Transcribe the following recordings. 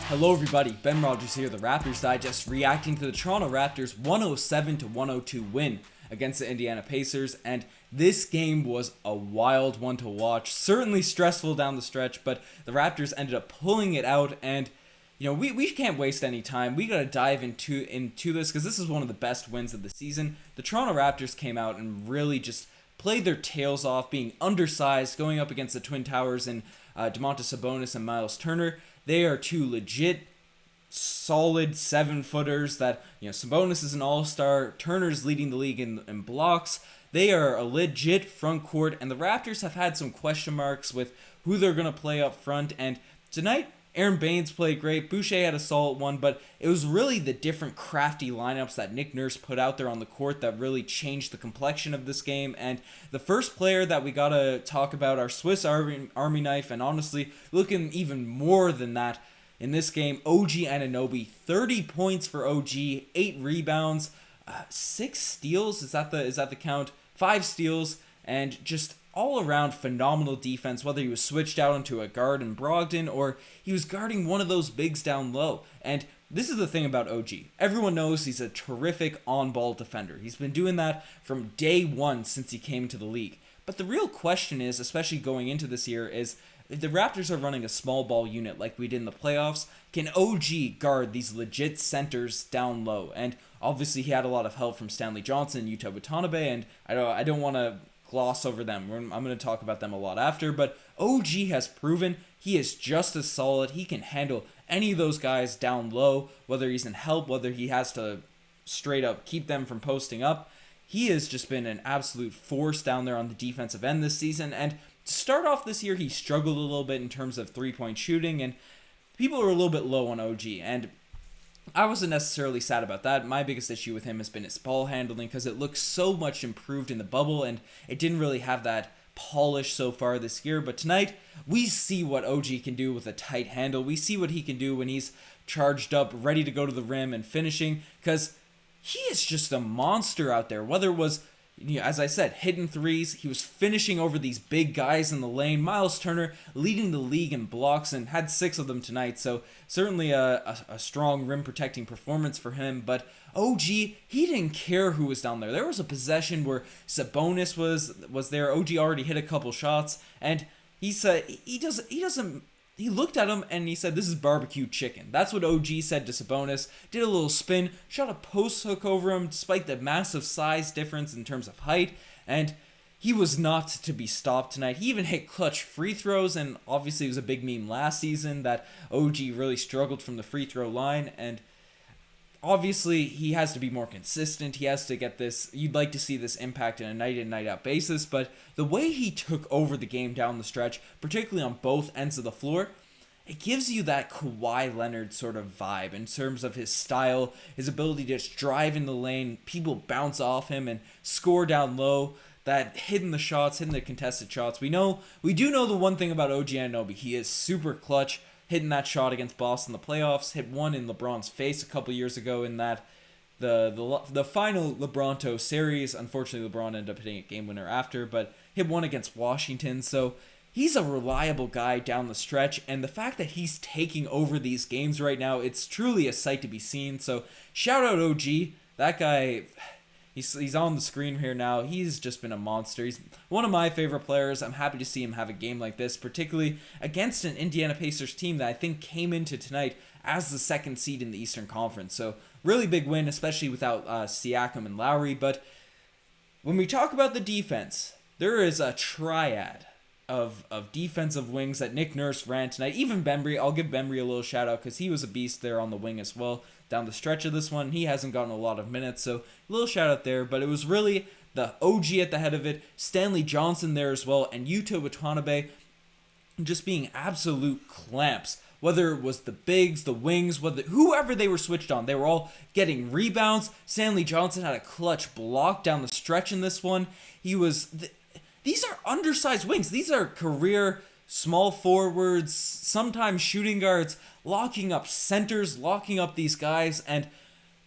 Hello everybody, Ben Rogers here, the Raptors Digest, reacting to the Toronto Raptors 107-102 win against the Indiana Pacers, and this game was a wild one to watch, certainly stressful down the stretch, but the Raptors ended up pulling it out, and we can't waste any time. We got to dive into this because this is one of the best wins of the season. The Toronto Raptors came out and really just played their tails off, being undersized, going up against the Twin Towers and Domantas Sabonis and Miles Turner. They are two legit, solid 7-footers that, Sabonis is an all-star, Turner's leading the league in blocks. They are a legit front court, and the Raptors have had some question marks with who they're going to play up front, and tonight, Aaron Baines played great, Boucher had a solid one, but it was really the different crafty lineups that Nick Nurse put out there on the court that really changed the complexion of this game. And the first player that we gotta talk about, our Swiss Army knife, and honestly, looking even more than that in this game, OG Anunoby, 30 points for OG, 8 rebounds, 6 steals, is that the count? 5 steals, and just all around phenomenal defense, whether he was switched out into a guard in Brogdon or he was guarding one of those bigs down low. And this is the thing about OG. Everyone knows he's a terrific on-ball defender. He's been doing that from day one since he came to the league. But the real question is, especially going into this year, is if the Raptors are running a small ball unit like we did in the playoffs, can OG guard these legit centers down low? And obviously he had a lot of help from Stanley Johnson, Yuta Watanabe, and I don't want to gloss over them. I'm going to talk about them a lot after, but OG has proven he is just as solid. He can handle any of those guys down low, whether he's in help, whether he has to straight up keep them from posting up. He has just been an absolute force down there on the defensive end this season, and to start off this year, he struggled a little bit in terms of three-point shooting, and people are a little bit low on OG, and I wasn't necessarily sad about that. My biggest issue with him has been his ball handling because it looks so much improved in the bubble and it didn't really have that polish so far this year. But tonight, we see what OG can do with a tight handle. We see what he can do when he's charged up, ready to go to the rim and finishing, because he is just a monster out there. Whether it was, as I said, hitting threes, he was finishing over these big guys in the lane. Miles Turner leading the league in blocks and had 6 of them tonight, so certainly a strong rim protecting performance for him. But OG, he didn't care who was down there. There was a possession where Sabonis was there. OG already hit a couple shots, and he said he looked at him and he said, "This is barbecue chicken." That's what OG said to Sabonis. Did a little spin, shot a post hook over him despite the massive size difference in terms of height, and he was not to be stopped tonight. He even hit clutch free throws, and obviously it was a big meme last season that OG really struggled from the free throw line, and obviously he has to be more consistent. He has to get this, you'd like to see this impact on a night in, night out basis, but the way he took over the game down the stretch, particularly on both ends of the floor, it gives you that Kawhi Leonard sort of vibe in terms of his style, his ability to just drive in the lane, people bounce off him and score down low, that hitting the contested shots. We do know the one thing about OG Anunoby. He is super clutch, hitting that shot against Boston in the playoffs, hit one in LeBron's face a couple years ago in that the final LeBronto series. Unfortunately, LeBron ended up hitting a game winner after, but hit one against Washington. So he's a reliable guy down the stretch, and the fact that he's taking over these games right now, it's truly a sight to be seen. So shout out OG. That guy, he's on the screen here now. He's just been a monster. He's one of my favorite players. I'm happy to see him have a game like this, particularly against an Indiana Pacers team that I think came into tonight as the 2nd seed in the Eastern Conference. So really big win, especially without Siakam and Lowry. But when we talk about the defense, there is a triad of defensive wings that Nick Nurse ran tonight. Even Bembry, I'll give Bembry a little shout out because he was a beast there on the wing as well down the stretch of this one. He hasn't gotten a lot of minutes, so a little shout out there. But it was really the OG at the head of it, Stanley Johnson there as well, and Yuta Watanabe just being absolute clamps. Whether it was the bigs, the wings, whoever they were switched on, they were all getting rebounds. Stanley Johnson had a clutch block down the stretch in this one. These are undersized wings. These are career small forwards, sometimes shooting guards, locking up centers, locking up these guys. And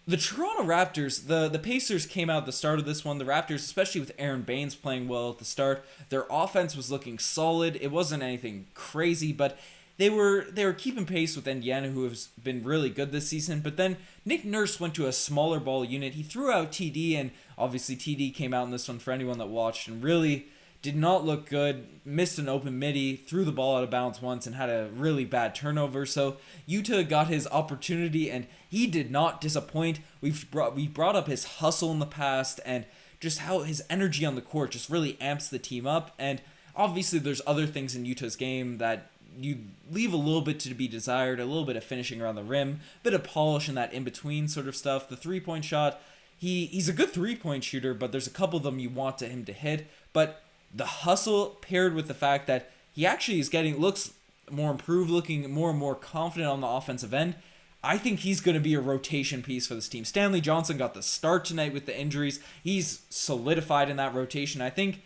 the Toronto Raptors, the Pacers came out at the start of this one. The Raptors, especially with Aaron Baines playing well at the start, their offense was looking solid. It wasn't anything crazy, but they were keeping pace with Indiana, who has been really good this season. But then Nick Nurse went to a smaller ball unit. He threw out TD, and obviously TD came out in this one for anyone that watched and really did not look good. Missed an open midi, threw the ball out of bounds once, and had a really bad turnover. So Yuta got his opportunity, and he did not disappoint. We brought up his hustle in the past, and just how his energy on the court just really amps the team up. And obviously there's other things in Utah's game that you leave a little bit to be desired, a little bit of finishing around the rim, a bit of polish and that in-between sort of stuff. The three-point shot, he's a good three-point shooter, but there's a couple of them you want him to hit. But the hustle paired with the fact that he actually looks more improved, looking more and more confident on the offensive end, I think he's going to be a rotation piece for this team. Stanley Johnson got the start tonight with the injuries. He's solidified in that rotation. I think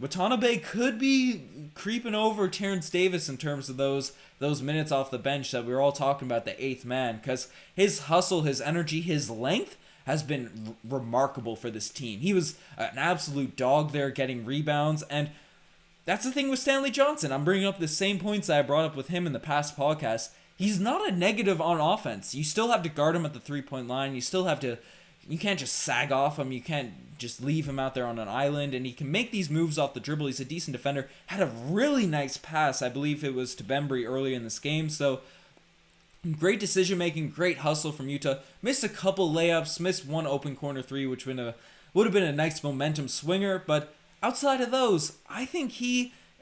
Watanabe could be creeping over Terrence Davis in terms of those minutes off the bench that we were all talking about, the eighth man, because his hustle, his energy, his length has been remarkable for this team. He was an absolute dog there getting rebounds, and that's the thing with Stanley Johnson. I'm bringing up the same points that I brought up with him in the past podcast. He's not a negative on offense. You still have to guard him at the three-point line. You can't just sag off him. You can't just leave him out there on an island. And he can make these moves off the dribble. He's a decent defender. Had a really nice pass. I believe it was to Bembry earlier in this game. So great decision-making, great hustle from Utah. Missed a couple layups. Missed one open corner three, which would have been a nice momentum swinger. But outside of those, I think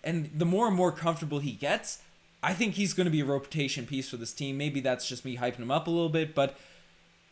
and the more and more comfortable he gets, I think he's going to be a rotation piece for this team. Maybe that's just me hyping him up a little bit, but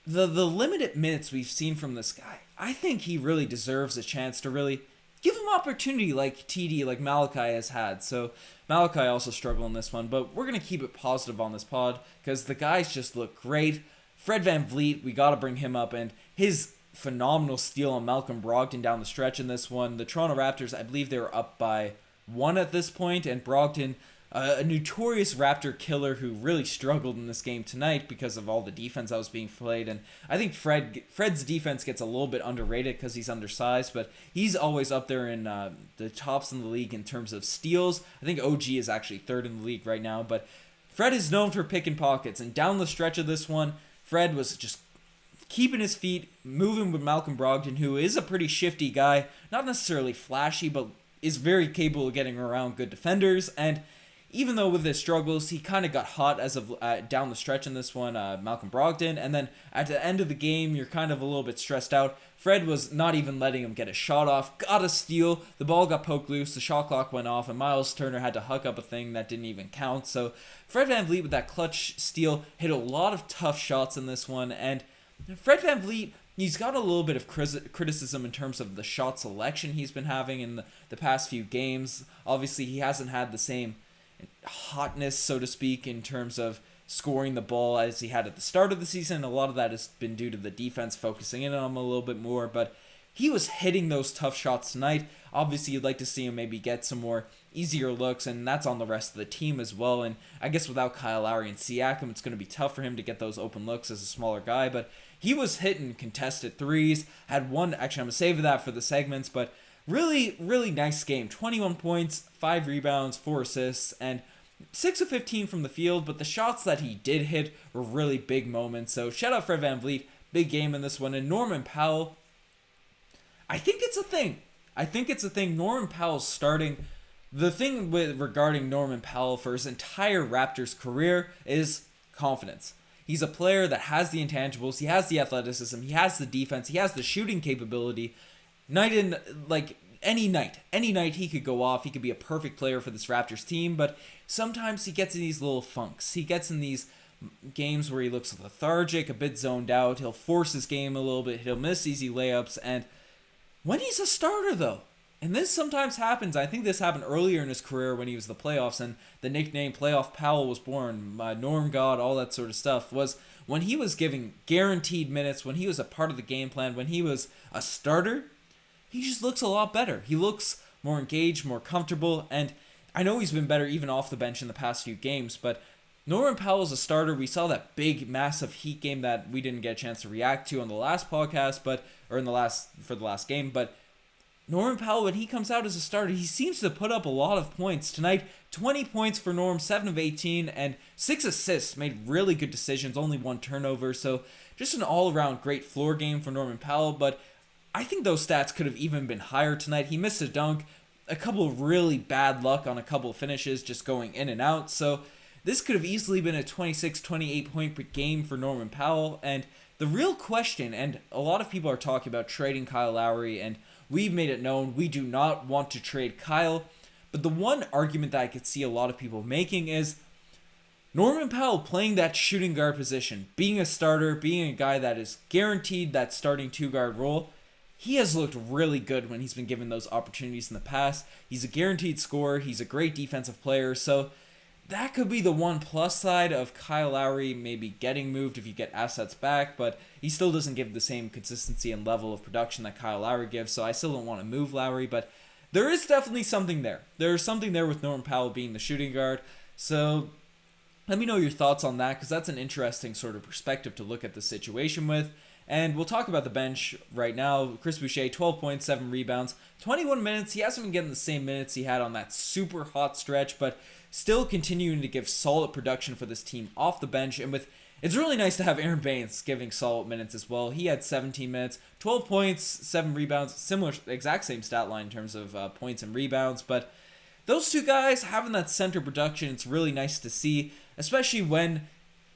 the limited minutes we've seen from this guy, I think he really deserves a chance to really give him opportunity like TD, like Malachi has had. So Malachi also struggled in this one, but we're going to keep it positive on this pod because the guys just look great. Fred VanVleet, we got to bring him up, and his phenomenal steal on Malcolm Brogdon down the stretch in this one. The Toronto Raptors, I believe they were up by 1 at this point, and Brogdon, a notorious Raptor killer who really struggled in this game tonight because of all the defense that was being played. And I think Fred's defense gets a little bit underrated because he's undersized, but he's always up there in the tops in the league in terms of steals. I think OG is actually third in the league right now, but Fred is known for picking pockets. And down the stretch of this one, Fred was just keeping his feet, moving with Malcolm Brogdon, who is a pretty shifty guy, not necessarily flashy, but is very capable of getting around good defenders. And even though with his struggles, he kind of got hot as of down the stretch in this one, Malcolm Brogdon. And then at the end of the game, you're kind of a little bit stressed out. Fred was not even letting him get a shot off. Got a steal. The ball got poked loose. The shot clock went off. And Miles Turner had to huck up a thing that didn't even count. So Fred VanVleet with that clutch steal hit a lot of tough shots in this one. And Fred VanVleet, he's got a little bit of criticism in terms of the shot selection he's been having in the past few games. Obviously, he hasn't had the same hotness, so to speak, in terms of scoring the ball as he had at the start of the season. A lot of that has been due to the defense focusing in on him a little bit more, but he was hitting those tough shots tonight. Obviously, you'd like to see him maybe get some more easier looks, and that's on the rest of the team as well. And I guess without Kyle Lowry and Siakam, it's going to be tough for him to get those open looks as a smaller guy, but he was hitting contested threes, had one, actually I'm going to save that for the segments, but really, really nice game. 21 points, 5 rebounds, 4 assists, and 6 of 15 from the field, but the shots that he did hit were really big moments. So shout out Fred VanVleet, big game in this one. And Norman Powell, I think it's a thing. Norman Powell's starting. The thing regarding Norman Powell for his entire Raptors career is confidence. He's a player that has the intangibles, he has the athleticism, he has the defense, he has the shooting capability. Any night he could go off. He could be a perfect player for this Raptors team, but sometimes he gets in these little funks. He gets in these games where he looks lethargic, a bit zoned out. He'll force his game a little bit. He'll miss easy layups. And when he's a starter, though, and this sometimes happens, I think this happened earlier in his career when he was in the playoffs, and the nickname Playoff Powell was born, Norm God, all that sort of stuff, was when he was giving guaranteed minutes, when he was a part of the game plan, when he was a starter, he just looks a lot better. He looks more engaged, more comfortable, and I know he's been better even off the bench in the past few games, but Norman Powell's a starter. We saw that big, massive Heat game that we didn't get a chance to react to on the last podcast, for the last game, but Norman Powell, when he comes out as a starter, he seems to put up a lot of points. Tonight, 20 points for Norm, 7 of 18, and 6 assists, made really good decisions, only 1 turnover, so just an all-around great floor game for Norman Powell, but I think those stats could have even been higher tonight. He missed a dunk, a couple of really bad luck on a couple of finishes just going in and out, so this could have easily been a 26, 28 point per game for Norman Powell, and the real question, and a lot of people are talking about trading Kyle Lowry, and we've made it known we do not want to trade Kyle, but the one argument that I could see a lot of people making is Norman Powell playing that shooting guard position, being a starter, being a guy that is guaranteed that starting 2-guard role. He has looked really good when he's been given those opportunities in the past. He's a guaranteed scorer. He's a great defensive player. So that could be the one plus side of Kyle Lowry maybe getting moved if you get assets back, but he still doesn't give the same consistency and level of production that Kyle Lowry gives, so I still don't want to move Lowry, but there is definitely something there. There's something there with Norman Powell being the shooting guard, so let me know your thoughts on that, because that's an interesting sort of perspective to look at the situation with. And we'll talk about the bench right now. Chris Boucher, 12 points, 7 rebounds, 21 minutes. He hasn't been getting the same minutes he had on that super hot stretch, but still continuing to give solid production for this team off the bench. And it's really nice to have Aaron Baines giving solid minutes as well. He had 17 minutes, 12 points, 7 rebounds, similar, exact same stat line in terms of points and rebounds. But those two guys having that center production, it's really nice to see, especially when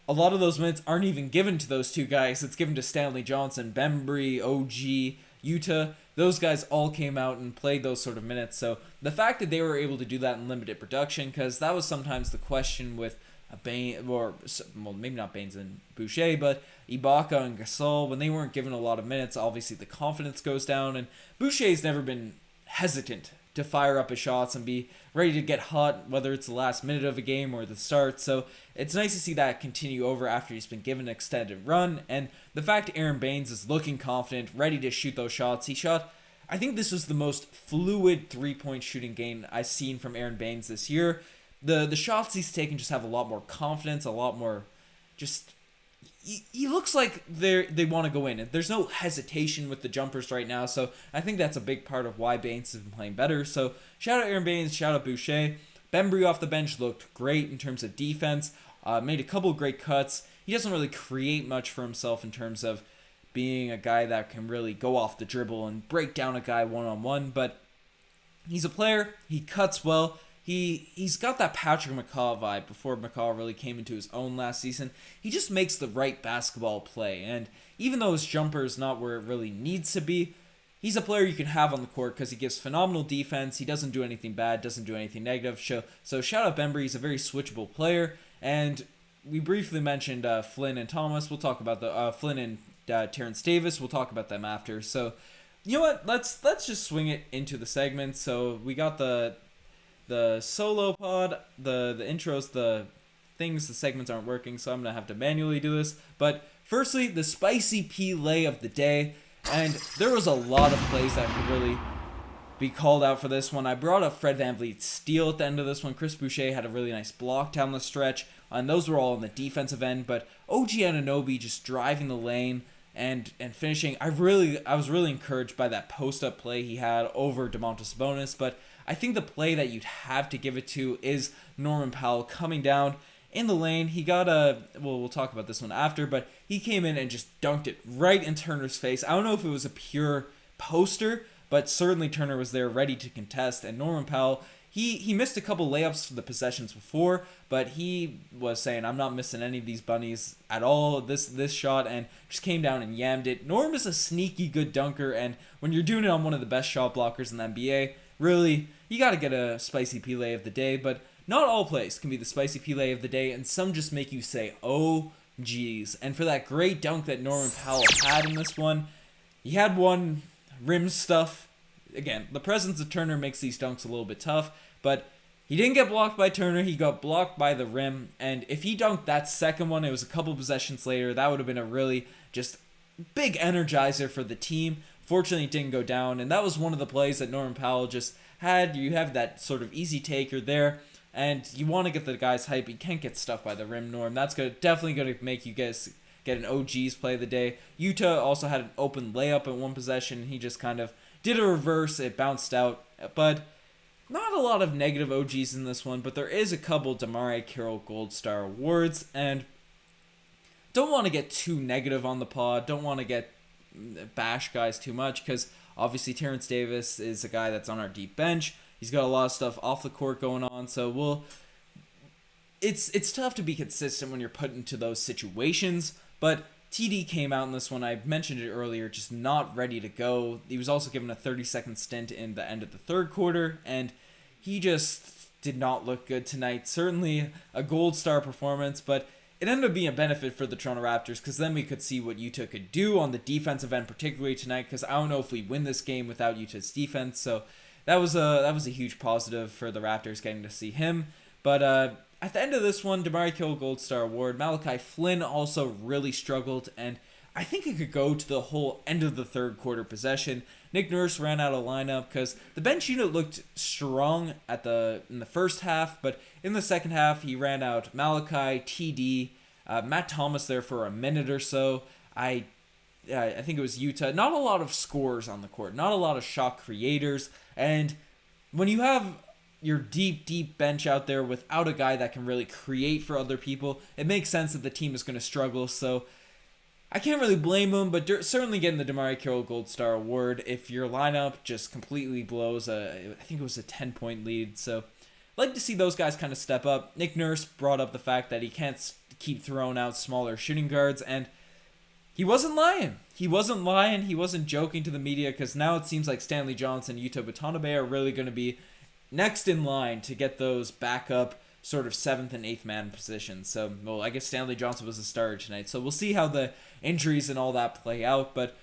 a lot of those minutes aren't even given to those two guys. It's given to Stanley Johnson, Bembry, OG, Utah. Those guys all came out and played those sort of minutes. So the fact that they were able to do that in limited production, because that was sometimes the question with Baines, or well, maybe not Baines and Boucher, but Ibaka and Gasol, when they weren't given a lot of minutes, obviously the confidence goes down, and Boucher's never been hesitant to fire up his shots and be ready to get hot, whether it's the last minute of a game or the start. So it's nice to see that continue over after he's been given an extended run. And the fact Aaron Baines is looking confident, ready to shoot those shots. He shot, I think this was the most fluid 3-point shooting game I've seen from Aaron Baines this year. The shots he's taken just have a lot more confidence, a lot more just... He looks like they want to go in. There's no hesitation with the jumpers right now, so I think that's a big part of why Baines has been playing better. So shout out Aaron Baines, shout out Boucher. Bembry off the bench looked great in terms of defense, made a couple of great cuts. He doesn't really create much for himself in terms of being a guy that can really go off the dribble and break down a guy one-on-one, but he's a player, he cuts well. He's got that Patrick McCaw vibe before McCaw really came into his own last season. He just makes the right basketball play, and even though his jumper is not where it really needs to be, he's a player you can have on the court because he gives phenomenal defense. He doesn't do anything bad, doesn't do anything negative. So shout out Bembry, he's a very switchable player, and we briefly mentioned Flynn and Thomas. We'll talk about the Flynn and Terrence Davis. We'll talk about them after. So you know what? Let's just swing it into the segments. So we got the solo pod, the intros, the things, the segments aren't working, so I'm going to have to manually do this. But firstly, the spicy play of the day, and there was a lot of plays that could really be called out for this one. I brought up Fred VanVleet's steal at the end of this one. Chris Boucher had a really nice block down the stretch, and those were all on the defensive end, but OG Anunoby just driving the lane and finishing. I was really encouraged by that post-up play he had over Domantas Sabonis, but I think the play that you'd have to give it to is Norman Powell coming down in the lane. He got we'll talk about this one after, but he came in and just dunked it right in Turner's face. I don't know if it was a pure poster, but certainly Turner was there ready to contest, and Norman Powell, he missed a couple layups for the possessions before, but he was saying, I'm not missing any of these bunnies at all, this shot, and just came down and yammed it. Norm is a sneaky good dunker, and when you're doing it on one of the best shot blockers in the NBA, really, you got to get a spicy play of the day, but not all plays can be the spicy play of the day, and some just make you say, oh, geez. And for that great dunk that Norman Powell had in this one, he had one rim stuff. Again, the presence of Turner makes these dunks a little bit tough, but he didn't get blocked by Turner, he got blocked by the rim, and if he dunked that second one, it was a couple possessions later, that would have been a really just big energizer for the team. Fortunately, it didn't go down, and that was one of the plays that Norman Powell just had. You have that sort of easy taker there, and you want to get the guys hype. You can't get stuck by the rim, Norm. That's definitely going to make you guys get an OG's play of the day. Utah also had an open layup at one possession. He just kind of did a reverse, it bounced out, but not a lot of negative OGs in this one, but there is a couple DeMarre Carroll Gold Star awards, and don't want to get too negative on the pod, don't want to get bash guys too much, because obviously Terrence Davis is a guy that's on our deep bench. He's got a lot of stuff off the court going on, so it's tough to be consistent when you're put into those situations, but TD came out in this one. I mentioned it earlier, just not ready to go. He was also given a 30-second stint in the end of the third quarter, and he just did not look good tonight. Certainly a gold star performance, but it ended up being a benefit for the Toronto Raptors, because then we could see what Utah could do on the defensive end, particularly tonight, because I don't know if we win this game without Utah's defense, so that was a huge positive for the Raptors getting to see him. But at the end of this one, DeMarre Carroll Gold Star Award. Malachi Flynn also really struggled, and I think it could go to the whole end of the third quarter possession. Nick Nurse ran out of lineup because the bench unit looked strong in the first half, but in the second half he ran out Malachi, TD, Matt Thomas there for a minute or so. I think it was Utah. Not a lot of scorers on the court, not a lot of shot creators, and when you have your deep bench out there without a guy that can really create for other people, it makes sense that the team is going to struggle. So I can't really blame him, but certainly getting the DeMarre Carroll Gold Star Award if your lineup just completely blows I think it was a 10-point lead. So I'd like to see those guys kind of step up. Nick Nurse brought up the fact that he can't keep throwing out smaller shooting guards, and he wasn't lying. He wasn't joking to the media, because now it seems like Stanley Johnson, Yuta Watanabe are really going to be next in line to get those backup sort of 7th and 8th man positions. So, well, I guess Stanley Johnson was a starter tonight. So we'll see how the injuries and all that play out. But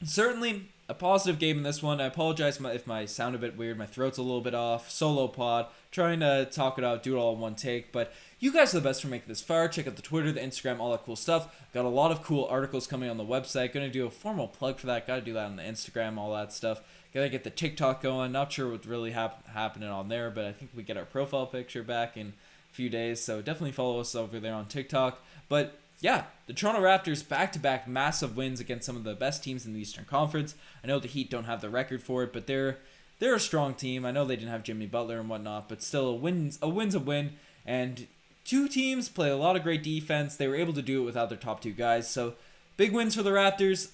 certainly a positive game in this one. I apologize if I sound a bit weird. My throat's a little bit off. Solo pod. Trying to talk it out, do it all in one take. But you guys are the best for making this far. Check out the Twitter, the Instagram, all that cool stuff. Got a lot of cool articles coming on the website. Going to do a formal plug for that. Got to do that on the Instagram, all that stuff. Gotta get the TikTok going. Not sure what's really happening on there, but I think we get our profile picture back in a few days. So definitely follow us over there on TikTok. But yeah, the Toronto Raptors back-to-back massive wins against some of the best teams in the Eastern Conference. I know the Heat don't have the record for it, but they're a strong team. I know they didn't have Jimmy Butler and whatnot, but still a win's a win. And two teams play a lot of great defense. They were able to do it without their top two guys. So big wins for the Raptors.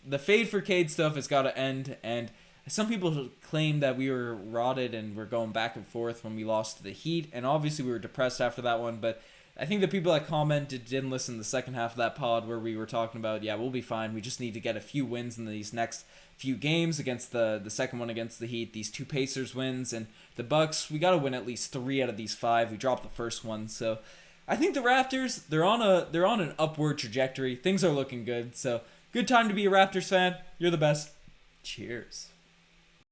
The fade for Cade stuff has got to end, and some people claim that we were rotted and we're going back and forth when we lost to the Heat, and obviously we were depressed after that one, but I think the people that commented didn't listen to the second half of that pod where we were talking about, yeah, we'll be fine. We just need to get a few wins in these next few games against the second one against the Heat, these two Pacers wins, and the Bucks, we got to win at least 3 out of these 5. We dropped the first one, so I think the Raptors, they're on an upward trajectory. Things are looking good, so good time to be a Raptors fan. You're the best. Cheers.